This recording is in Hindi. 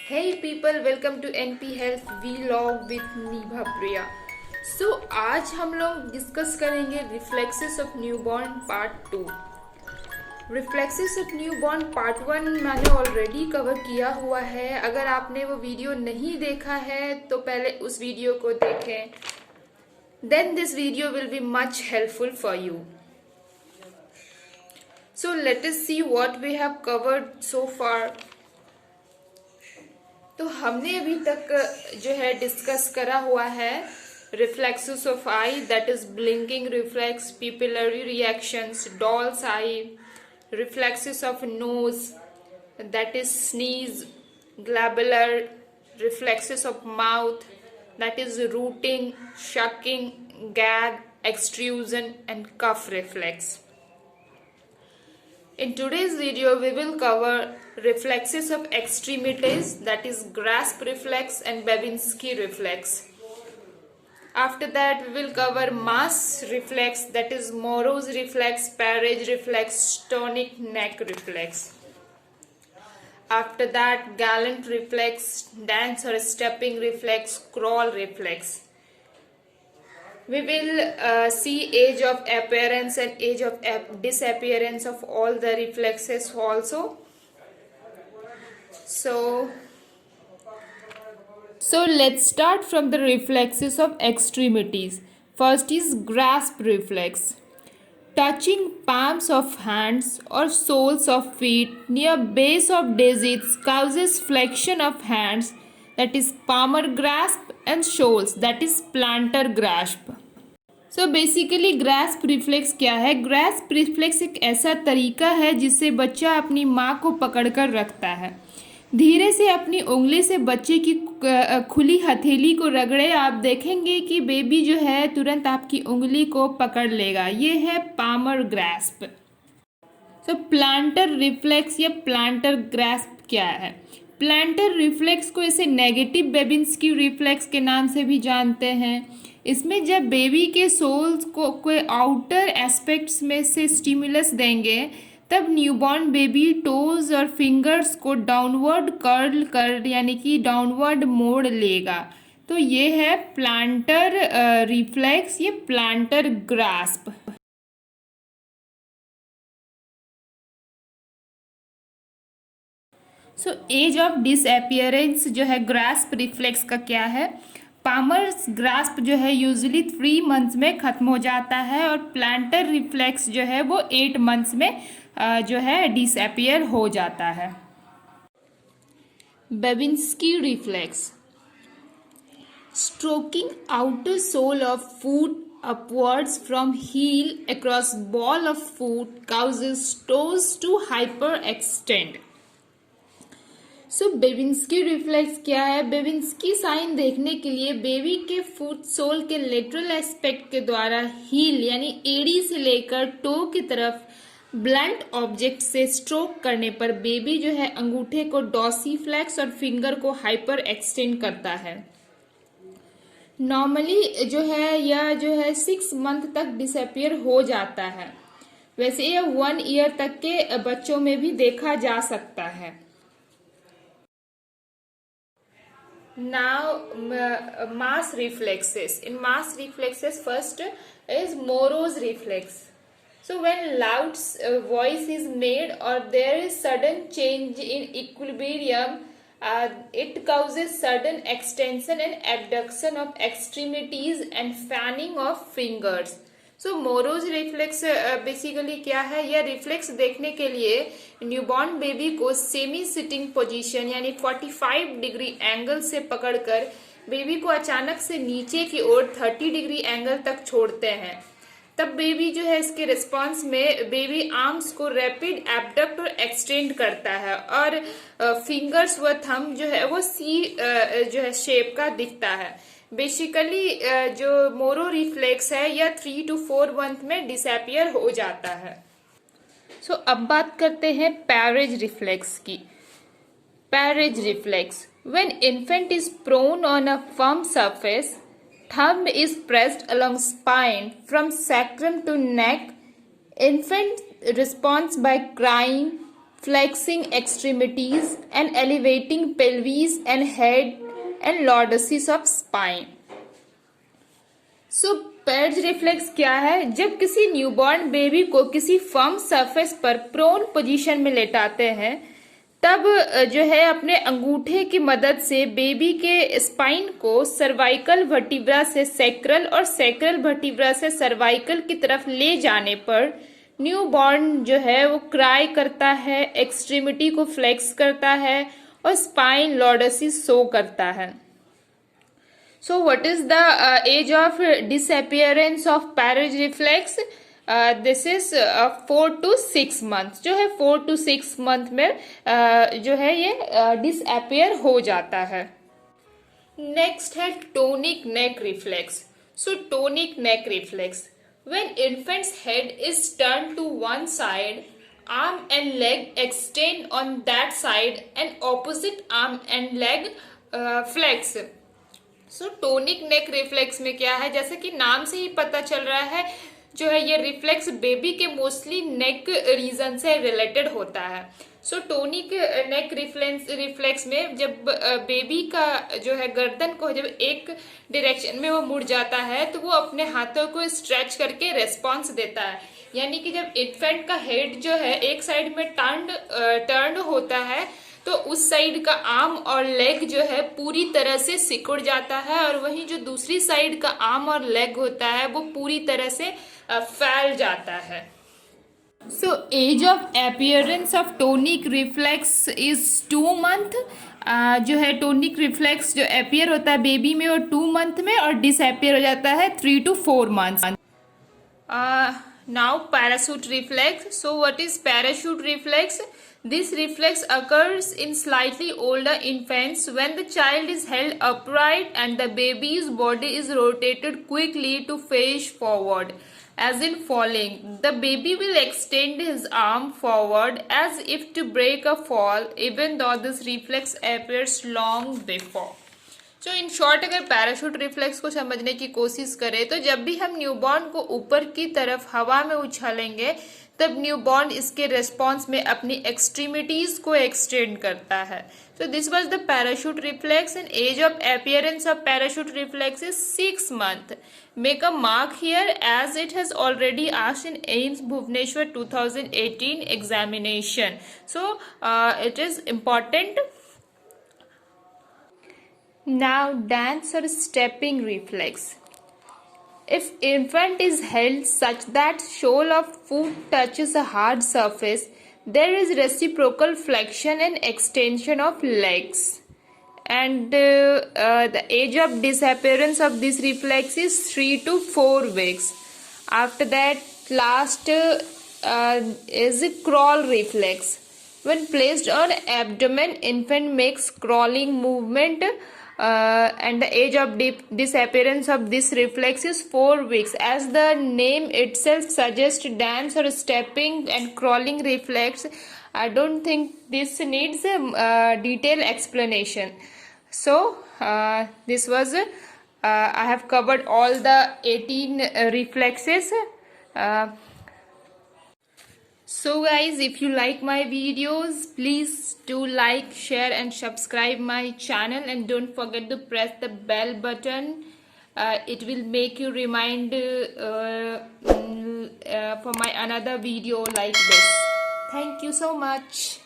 Hey people, welcome to NP Health Vlog with Nibha Priya. आज हम लोग डिस्कस करेंगे reflexes of newborn part 2। Reflexes of newborn part 1 मैंने ऑलरेडी कवर किया हुआ है। अगर आपने वो वीडियो नहीं देखा है तो पहले उस वीडियो को देखें। Then this video will be much helpful for you. So let us see what we have covered so far. तो हमने अभी तक जो है डिस्कस करा हुआ है reflexes of eye, that is blinking reflex, pupillary reactions, doll's eye, reflexes of nose, that is sneeze, glabellar, reflexes of mouth, that is rooting, sucking, gag, extrusion and cough reflex. In today's video, we will cover reflexes of extremities, that is grasp reflex and Babinski reflex. After that, we will cover mass reflex, that is Moro's reflex, Parage reflex, Stonic neck reflex. After that, gallant reflex, dance or stepping reflex, crawl reflex. We will see age of appearance and age of disappearance of all the reflexes also. So let's start from the reflexes of extremities. First is grasp reflex. Touching palms of hands or soles of feet near base of digits causes flexion of hands, that is palmar grasp, and soles, that is plantar grasp. So basically grasp reflex क्या है? ग्रास्प रिफ्लेक्स एक ऐसा तरीका है जिससे बच्चा अपनी माँ को पकड़कर रखता है। धीरे से अपनी उंगली से बच्चे की खुली हथेली को रगड़े, आप देखेंगे कि बेबी जो है तुरंत आपकी उंगली को पकड़ लेगा। ये है पामर ग्रास्प। तो प्लांटर रिफ्लेक्स या प्लांटर ग्रास्प क्या है? प्लांटर रिफ्लेक्स को इसे नेगेटिव बेबिंस्की रिफ्लेक्स के नाम से भी जानते हैं। इसमें जब बेबी के सोल्स को कोई आउटर एस्पेक्ट्स में से स्टिमुलस देंगे तब न्यूबॉर्न बेबी टोज और फिंगर्स को डाउनवर्ड कर्ल कर यानी कि डाउनवर्ड मोड़ लेगा। तो ये है प्लांटर रिफ्लेक्स, ये plantar grasp. Age of disappearance जो है ग्रास्प रिफ्लेक्स का क्या है? पामर्स ग्रास्प जो है यूजुअली 3 मंथ्स में ख़त्म हो जाता है और प्लांटर रिफ्लेक्स जो है वो 8 मंथ्स में जो है डिसअपियर हो जाता है। Babinski reflex, stroking outer sole of foot upwards from heel across ball of foot causes toes to hyperextend. Babinski reflex क्या है? बेबिंस्की साइन देखने के लिए बेबी के फुट सोल के लेटरल एस्पेक्ट के द्वारा हील यानी एड़ी से लेकर टो की तरफ ब्लंट ऑब्जेक्ट से स्ट्रोक करने पर बेबी जो है अंगूठे को डॉर्सीफ्लेक्स और फिंगर को हाइपर एक्सटेंड करता है। नॉर्मली जो है यह जो है 6 मंथ तक डिसअपियर हो जाता है। वैसे यह 1 ईयर तक के बच्चों में भी देखा जा सकता है। Now mass reflexes. In mass reflexes, first is Moro's reflex. So when loud voice is made or there is sudden change in equilibrium, it causes sudden extension and abduction of extremities and fanning of fingers. Morose reflex basically क्या है? यह रिफ्लेक्स देखने के लिए न्यूबॉर्न बेबी को सेमी सिटिंग पोजीशन यानी 45 डिग्री एंगल से पकड़कर बेबी को अचानक से नीचे की ओर 30 डिग्री एंगल तक छोड़ते हैं। तब बेबी जो है इसके रिस्पॉन्स में बेबी आर्म्स को रैपिड एब्डक्ट और एक्सटेंड करता है और फिंगर्स व थंब जो है वो सी जो है शेप का दिखता है। बेसिकली जो मोरो रिफ्लेक्स है यह 3 to 4 मंथ में डिसअपियर हो जाता है। अब बात करते हैं पैरेज रिफ्लेक्स की। Perez reflex, when infant is prone on a firm surface, thumb is pressed along spine from sacrum to neck, infant responds by crying, flexing extremities and elevating pelvis and head and lordosis of spine. So pads reflex क्या है? जब किसी न्यूबॉर्न बेबी को किसी फर्म सरफेस पर प्रोन पोजीशन में लेटाते हैं तब जो है अपने अंगूठे की मदद से बेबी के स्पाइन को सर्वाइकल वर्टिब्रा से सैक्रल और सैक्रल वर्टिब्रा से सर्वाइकल की तरफ ले जाने पर न्यूबॉर्न जो है वो क्राई करता है, एक्सट्रीमिटी को फ्लेक्स करता है और स्पाइन लॉर्डोसिस शो करता है. So what is the age of disappearance of parage reflex? This is 4 to 6 months. जो है 4 to 6 month में जो है ये disappear हो जाता है. Next है tonic neck reflex. So tonic neck reflex. When infant's head is turned to one side, arm and leg extend on that side and opposite arm and leg flex. So tonic neck reflex में क्या है, जैसे कि नाम से ही पता चल रहा है जो है ये रिफ्लेक्स बेबी के मोस्टली नेक रीजन से रिलेटेड होता है. सो टोनिक नेक रिफ्लेक्स में जब बेबी का जो है गर्दन को जब एक डायरेक्शन में वो मुड़ जाता है तो वो अपने हाथों को स्ट्रेच करके रेस्पॉन्स देता है. यानी कि जब इन्फेंट का हेड जो है एक साइड में टर्न होता है तो उस साइड का आर्म और लेग जो है पूरी तरह से सिकुड़ जाता है और वहीं जो दूसरी साइड का आर्म और लेग होता है वो पूरी तरह से फैल जाता है. So age of appearance of tonic reflex is 2 month. जो है टोनिक रिफ्लेक्स जो अपीयर होता है बेबी में वो 2 मंथ में और डिसअपीयर हो जाता है 3 to 4 months. Now parachute reflex. So what is parachute reflex? This reflex occurs in slightly older infants when the child is held upright and the baby's body is rotated quickly to face forward, as in falling. The baby will extend his arm forward as if to break a fall, even though this reflex appears long before. तो इन शॉर्ट अगर पैराशूट रिफ्लेक्स को समझने की कोशिश करें तो जब भी हम न्यूबॉर्न को ऊपर की तरफ हवा में उछालेंगे तब न्यूबॉर्न इसके रेस्पॉन्स में अपनी एक्सट्रीमिटीज को एक्सटेंड करता है. So this was the parachute reflex and age of appearance of parachute reflex is 6 months. Make a mark here as it has already asked in AIIMS Bhubaneswar 2018 examination. So it is important. Now dance or stepping reflex. If infant is held such that sole of foot touches a hard surface, there is reciprocal flexion and extension of legs. And the age of disappearance of this reflex is 3 to 4 weeks. After that, last is a crawl reflex. When placed on abdomen, infant makes crawling movement. And the age of disappearance of this reflex is 4 weeks. As the name itself suggests, dance or stepping and crawling reflex, I don't think this needs a detailed explanation. So this was I have covered all the 18 reflexes. So guys, if you like my videos, please do like, share and subscribe my channel, and don't forget to press the bell button. It will make you remind for my another video like this. Thank you so much.